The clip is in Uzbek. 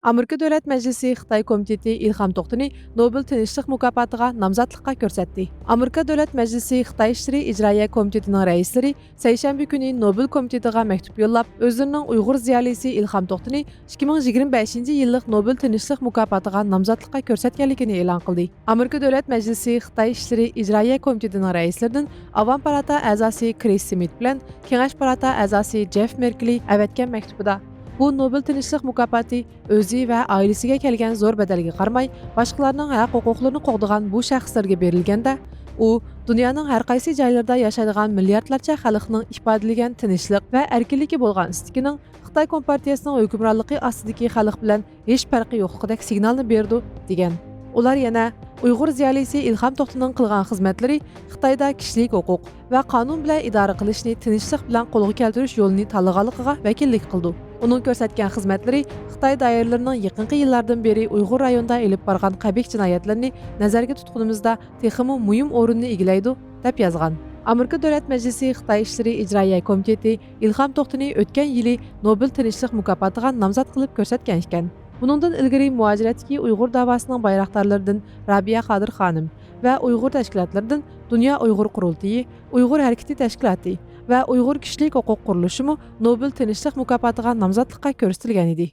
Amerika Dövlət Məclisi Xitay Komiteti İlham Toxtuni Nobel Tinchlik mukofotiga nomzodlikqa ko'rsatdi. Amerika Dövlət Məclisi Xitay İşləri İcraiya Komitetining raisleri seshanba kuni Nobel komitetiga maktub yo'llab, o'zlarining Uyg'ur ziyolisi İlham Toxtuni 2025-yillik Nobel Tinchlik mukofotiga nomzodlikqa ko'rsatganligini e'lon qildi. Amerika Dövlət Məclisi Xitay İşləri İcraiya Komitetining raislaridan Avam palata a'zosi Chris Smith bilan Kengash palata a'zosi Jeff Merkley avatgan maktubida bu Nobel Tinchlik mukofoti o'zi va oilasiga kelgan zo'r badalga qaramay, boshqalarning haq-huquqlarini qo'g'digan bu shaxslarga berilganda, u dunyoning har qaysi joylarida yashaydigan milliardlarcha xalqning ifodalagan tinchlik va erkinlikka bo'lgan istikining Xitoy Kompartiyasining hukmronligi ostidagi xalq bilan hech farqi yo'qligidek signalni berdi degan. Ular yana Uyg'ur ziyolisi İlham Toxtunining qilgan xizmatlari Xitoyda kishilik huquq va qonun bilan idora qilishni tinchlik bilan qo'lga keltirish yo'lini tanlaganligiga vakillik qildi. Uning ko'rsatgan xizmatlari Xitoy doiralarining yaqinqi yillardan beri Uyg'ur rayonida elib borgan qabih jinoyatlarni nazarga tutganimizda texmi muhim o'rinni egallaydi deb yozgan. Amerika Davlat Majlisi Xitoy Ishlari Ijroiya Komiteti İlham Toxtuni o'tgan yili Nobel Tinchlik mukofotiga nomzod qilib ko'rsatgan ekan. Buningdan ilgari muajiratdagi Uyg'ur davosining bayroqdorlaridan Rabiya Qodir xonim va Uyg'ur tashkilotlaridan Dunyo Uyg'ur qurultiyi, Uyg'ur harakati tashkiloti va Uyg'ur kishilik huquq qurilishimi Nobel Tinchlik mukofotiga nomzodlikqa ko'rsatilgan edi.